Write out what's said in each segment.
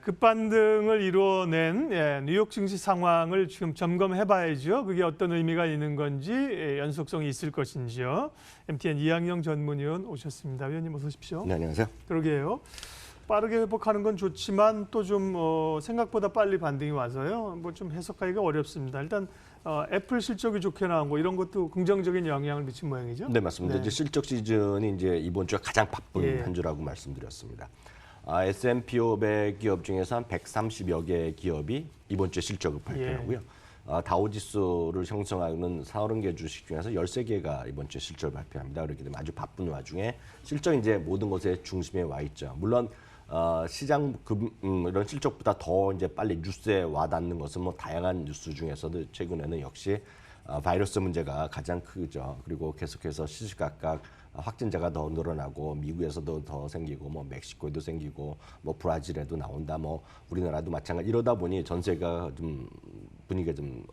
급반등을 이뤄낸 뉴욕 증시 상황을 지금 점검해봐야죠. 그게 어떤 의미가 있는 건지, 연속성이 있을 것인지요. MTN 이항영 전문위원 오셨습니다. 위원님 어서 오십시오. 네, 안녕하세요. 그러게요. 빠르게 회복하는 건 좋지만 또 좀 생각보다 빨리 반등이 와서요. 뭐 좀 해석하기가 어렵습니다. 일단 애플 실적이 좋게 나온 거 이런 것도 긍정적인 영향을 미친 모양이죠. 네, 맞습니다. 네. 이제 실적 시즌이 이제 이번 주가 가장 바쁜 예. 한 주라고 말씀드렸습니다. S&P 500 기업 중에서 한 130여 개 기업이 이번 주에 실적을 발표하고요. 다우지수를 형성하는 40개 주식 중에서 13개가 이번 주에 실적을 발표합니다. 그렇기 때문에 아주 바쁜 와중에 실적이 이제 모든 것의 중심에 와 있죠. 물론 시장 이런 실적보다 더 이제 빨리 뉴스에 와닿는 것은 뭐 다양한 뉴스 중에서도 최근에는 역시 바이러스 문제가 가장 크죠. 그리고 계속해서 시시각각 확진자가 더 늘어나고 미국에서도 더 생기고 뭐 멕시코에도 생기고 뭐 브라질에도 나온다 뭐 우리나라도 마찬가지 이러다 보니 전세가 좀 분위기가 좀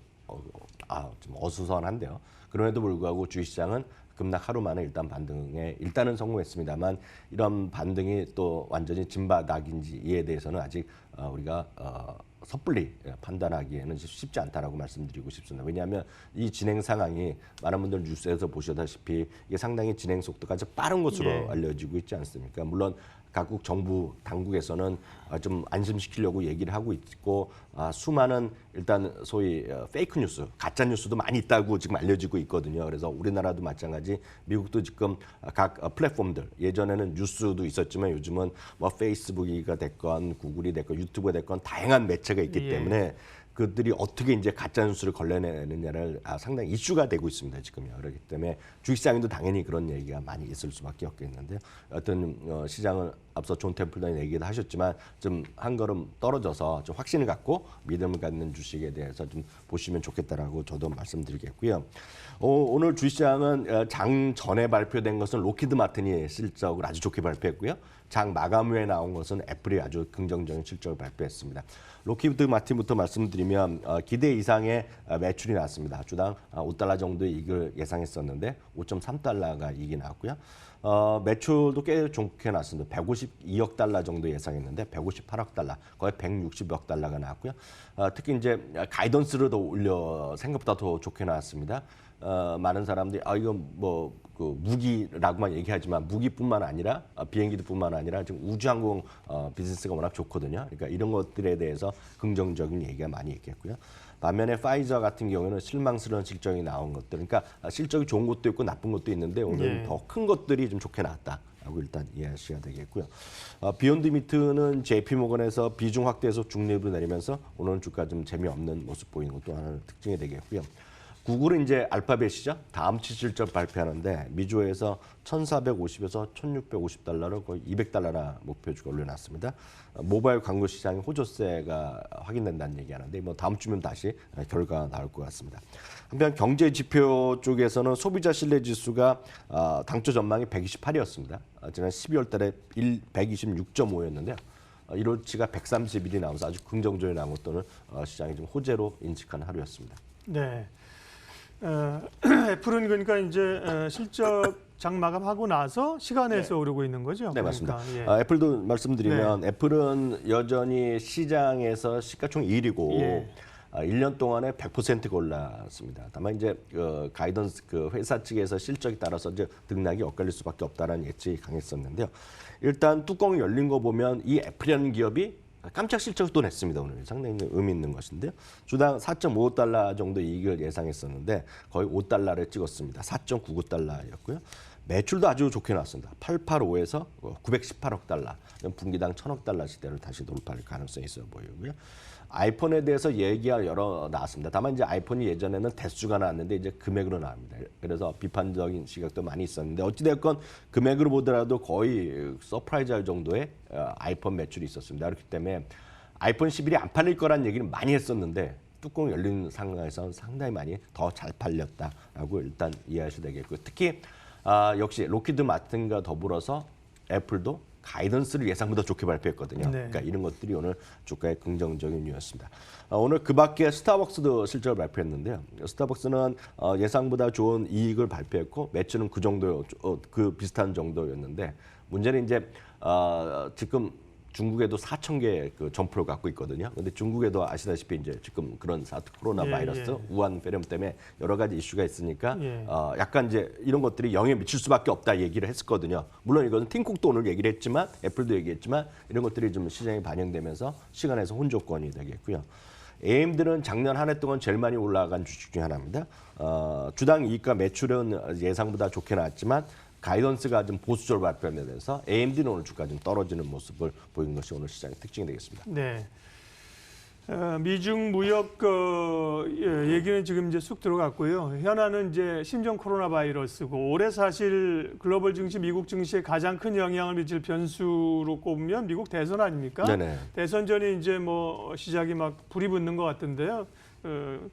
어수선한데요. 그럼에도 불구하고 주식시장은 급락 하루 만에 일단 반등에 일단은 성공했습니다만 이런 반등이 또 완전히 진바닥인지 이에 대해서는 아직 우리가 섣불리 판단하기에는 쉽지 않다라고 말씀드리고 싶습니다. 왜냐하면 이 진행 상황이 많은 분들 뉴스에서 보셨다시피 이게 상당히 진행 속도가 아주 빠른 것으로 알려지고 있지 않습니까? 물론 각국 정부 당국에서는 좀 안심시키려고 얘기를 하고 있고 수많은 일단 소위 페이크 뉴스, 가짜 뉴스도 많이 있다고 지금 알려지고 있거든요. 그래서 우리나라도 마찬가지, 미국도 지금 각 플랫폼들 예전에는 뉴스도 있었지만 요즘은 뭐 페이스북이가 됐건 구글이 됐건 유튜브가 됐건 다양한 매체가 있기 때문에 그들이 어떻게 이제 가짜 뉴스를 걸러내느냐를 상당히 이슈가 되고 있습니다 지금요. 그렇기 때문에 주식시장에도 당연히 그런 얘기가 많이 있을 수밖에 없겠는데요. 어떤 시장은 앞서 존 템플턴이 얘기도 하셨지만 좀 한 걸음 떨어져서 좀 확신을 갖고 믿음을 갖는 주식에 대해서 좀 보시면 좋겠다라고 저도 말씀드리겠고요. 오늘 주식시장은 장 전에 발표된 것은 로키드 마틴이 실적을 아주 좋게 발표했고요. 장 마감 후에 나온 것은 애플이 아주 긍정적인 실적을 발표했습니다. 로키드 마틴부터 말씀드리면 기대 이상의 매출이 나왔습니다. 주당 $5 정도의 이익을 예상했었는데 5.3달러가 이익이 나왔고요. 매출도 꽤 좋게 나왔습니다. 152억 달러 정도 예상했는데 158억 달러, 거의 160억 달러가 나왔고요. 특히 이제 가이던스를 더 올려 생각보다 더 좋게 나왔습니다. 많은 사람들이 이건 뭐 그 무기라고만 얘기하지만 무기뿐만 아니라 비행기뿐만 아니라 지금 우주항공 비즈니스가 워낙 좋거든요. 그러니까 이런 것들에 대해서 긍정적인 얘기가 많이 있겠고요. 반면에 파이저 같은 경우에는 실망스러운 실적이 나온 것들, 그러니까 실적이 좋은 것도 있고 나쁜 것도 있는데 오늘은 더 큰 것들이 좀 좋게 나왔다라고 일단 이해하셔야 되겠고요. 비욘드 미트는 JP모건에서 비중 확대해서 중립을 내리면서 오늘 주가 좀 재미없는 모습 보이는 것도 하나의 특징이 되겠고요. 구글은 이제 알파벳이죠. 다음 주 실적 발표하는데 미주에서 1,450에서 1,650달러를 거의 200달러나 목표주가 올려놨습니다. 모바일 광고 시장의 호조세가 확인된다는 얘기하는데 뭐 다음 주면 다시 결과가 나올 것 같습니다. 한편 경제 지표 쪽에서는 소비자 신뢰 지수가 당초 전망이 128이었습니다. 지난 12월 달에 126.5였는데요. 1월치가 131이 나오면서 아주 긍정적인 나온 것들은 시장이 좀 호재로 인식한 하루였습니다. 네. 애플은 그러니까 이제 실적 장 마감하고 나서 시간에서 오르고 있는 거죠? 네, 맞습니다. 그러니까, 애플도 말씀드리면 애플은 여전히 시장에서 시가총 1위고 1년 동안에 100%가 올랐습니다. 다만 이제 가이던스 회사 측에서 실적에 따라서 이제 등락이 엇갈릴 수밖에 없다는 예측이 강했었는데요. 일단 뚜껑이 열린 거 보면 이 애플이라는 기업이 깜짝 실적을 또 냈습니다. 오늘 상당히 의미 있는 것인데요. 주당 4.55달러 정도 이익을 예상했었는데 거의 5달러를 찍었습니다. 4.99달러였고요. 매출도 아주 좋게 나왔습니다. 885에서 918억 달러, 분기당 1,000억 달러 시대를 다시 돌파할 가능성이 있어 보이고요. 아이폰에 대해서 얘기가 여러 나왔습니다. 다만 이제 아이폰이 예전에는 대수가 나왔는데 이제 금액으로 나옵니다. 그래서 비판적인 시각도 많이 있었는데 어찌됐건 금액으로 보더라도 거의 서프라이즈할 정도의 아이폰 매출이 있었습니다. 그렇기 때문에 아이폰 11이 안 팔릴 거란 얘기를 많이 했었는데 뚜껑 열린 상황에서는 상당히 많이 더 잘 팔렸다라고 일단 이해하셔야 되겠고요. 특히 역시 로키드 마틴과 더불어서 애플도 가이던스를 예상보다 좋게 발표했거든요. 네. 그러니까 이런 것들이 오늘 주가의 긍정적인 이유였습니다. 오늘 그 밖에 스타벅스도 실적을 발표했는데요. 스타벅스는 예상보다 좋은 이익을 발표했고 매출은 그 정도, 그 비슷한 정도였는데 문제는 이제 지금 중국에도 4,000개 그 점포를 갖고 있거든요. 근데 중국에도 아시다시피 이제 지금 그런 코로나 예, 바이러스, 예. 우한 폐렴 때문에 여러 가지 이슈가 있으니까 예. 약간 이제 이런 것들이 영향을 미칠 수밖에 없다 얘기를 했었거든요. 물론 이거는 팀쿡도 오늘 얘기를 했지만 애플도 얘기했지만 이런 것들이 좀 시장에 반영되면서 시간에서 혼조권이 되겠고요. AMD는 작년 한 해 동안 제일 많이 올라간 주식 중에 하나입니다. 주당 이익과 매출은 예상보다 좋게 나왔지만 가이던스가 좀 보수적으로 발표되면서 AMD는 오늘 주가 좀 떨어지는 모습을 보인 것이 오늘 시장의 특징이 되겠습니다. 네. 미중 무역 얘기는 지금 이제 쑥 들어갔고요. 현안은 이제 신종 코로나 바이러스고 올해 사실 글로벌 증시, 미국 증시에 가장 큰 영향을 미칠 변수로 꼽으면 미국 대선 아닙니까? 네네. 대선 전에 이제 뭐 시작이 막 불이 붙는 것 같은데요.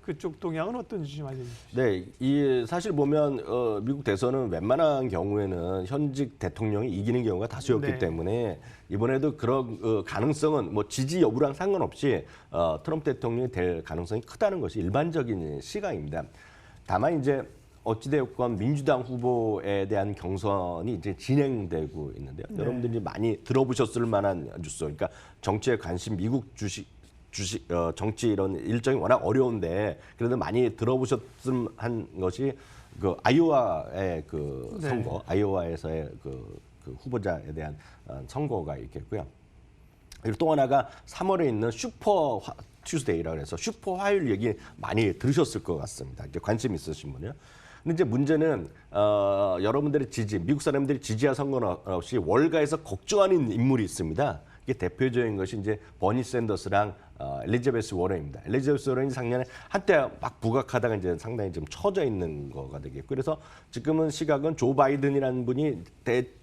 그쪽 동향은 어떤지 좀 알려주시죠. 네, 이 사실 보면 미국 대선은 웬만한 경우에는 현직 대통령이 이기는 경우가 다수였기 네. 때문에 이번에도 그런 가능성은 뭐 지지 여부랑 상관없이 트럼프 대통령이 될 가능성이 크다는 것이 일반적인 시각입니다. 다만 이제 어찌되었건 민주당 후보에 대한 경선이 이제 진행되고 있는데요. 네. 여러분들이 많이 들어보셨을 만한 뉴스, 그러니까 정치에 관심, 미국 정치 이런 일정이 워낙 어려운데 그래도 많이 들어보셨을 한 것이 그 아이오와의 그 네. 선거, 아이오와에서의 그 후보자에 대한 선거가 있겠고요. 그리고 또 하나가 3월에 있는 슈퍼 튜스데이라고 해서 슈퍼 화요일 얘기 많이 들으셨을 것 같습니다. 이제 관심 있으신 분이요. 근데 이제 문제는 여러분들의 지지, 미국 사람들이 지지와 상관없이 월가에서 걱정하는 인물이 있습니다. 이게 대표적인 것이 이제 버니 샌더스랑 엘리자베스 워런입니다. 엘리자베스 워런이 작년에 한때 막 부각하다가 이제 상당히 좀 처져 있는 거가 되겠고, 그래서 지금은 시각은 조 바이든이라는 분이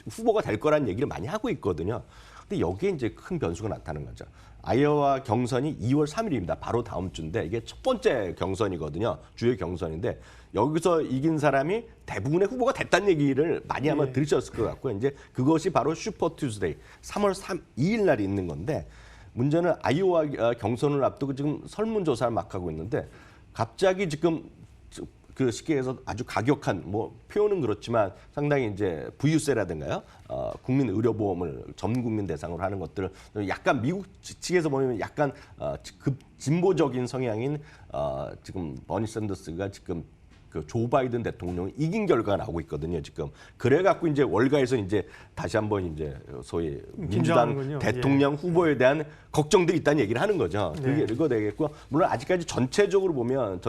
후보가 될 거라는 얘기를 많이 하고 있거든요. 근데 여기에 이제 큰 변수가 나타나는 거죠. 아이오와 경선이 2월 3일입니다. 바로 다음 주인데 이게 첫 번째 경선이거든요. 주요 경선인데 여기서 이긴 사람이 대부분의 후보가 됐다는 얘기를 많이 아마 들으셨을 것 같고요. 이제 그것이 바로 슈퍼 투스데이 3월 2일 날이 있는 건데 문제는 아이오와 경선을 앞두고 지금 설문조사를 막 하고 있는데 갑자기 지금 그 시기에서 아주 가격한 뭐 표현은 그렇지만 상당히 이제 부유세라든가요, 국민 의료보험을 전 국민 대상으로 하는 것들을 약간 미국 측에서 보면 약간 진보적인 성향인 지금 버니 샌더스가 지금 그 조 바이든 대통령이 이긴 결과가 나오고 있거든요. 지금 그래 갖고 이제 월가에서 이제 다시 한번 이제 소위 민주당 긴장하는군요. 대통령 후보에 대한 걱정들이 있다는 얘기를 하는 거죠. 그게 이거 되겠고 물론 아직까지 전체적으로 보면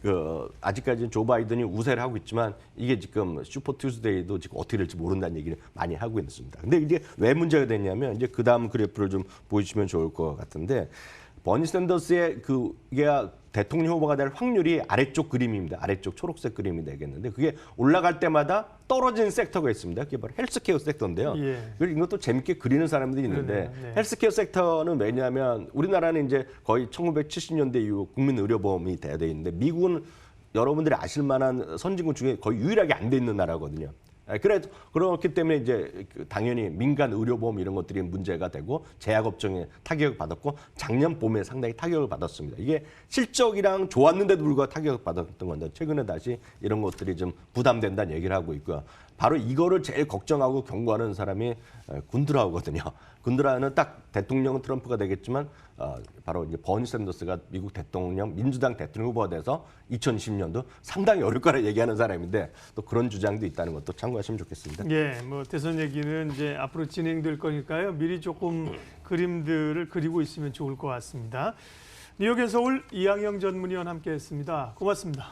그 아직까지는 조 바이든이 우세를 하고 있지만 이게 지금 슈퍼 투스데이도 지금 어떻게 될지 모른다는 얘기를 많이 하고 있습니다. 근데 이게 왜 문제가 됐냐면 이제 그 다음 그래프를 좀 보여주시면 좋을 것 같은데 버니 샌더스의 이게 대통령 후보가 될 확률이 아래쪽 그림입니다. 아래쪽 초록색 그림이 되겠는데 그게 올라갈 때마다 떨어지는 섹터가 있습니다. 그게 바로 헬스케어 섹터인데요. 그리고 이것도 재밌게 그리는 사람들이 있는데 그러네요. 네. 헬스케어 섹터는 왜냐하면 우리나라는 이제 거의 1970년대 이후 국민 의료보험이 돼야 돼 있는데 미국은 여러분들이 아실 만한 선진국 중에 거의 유일하게 안 돼 있는 나라거든요. 그렇기 때문에 이제 당연히 민간 의료보험 이런 것들이 문제가 되고 제약업종에 타격을 받았고 작년 봄에 상당히 타격을 받았습니다. 이게 실적이랑 좋았는데도 불구하고 타격을 받았던 건데 최근에 다시 이런 것들이 좀 부담된다는 얘기를 하고 있고요. 바로 이거를 제일 걱정하고 경고하는 사람이 군드라우거든요. 군드라우는 딱 대통령은 트럼프가 되겠지만 바로 이제 버니 샌더스가 미국 대통령 민주당 대통령 후보가 돼서 2020년도 상당히 어려울 거라 얘기하는 사람인데 또 그런 주장도 있다는 것도 참고하시면 좋겠습니다. 예, 뭐 대선 얘기는 이제 앞으로 진행될 거니까요. 미리 조금 그림들을 그리고 있으면 좋을 것 같습니다. 뉴욕의 서울 이항영 전문위원 함께했습니다. 고맙습니다.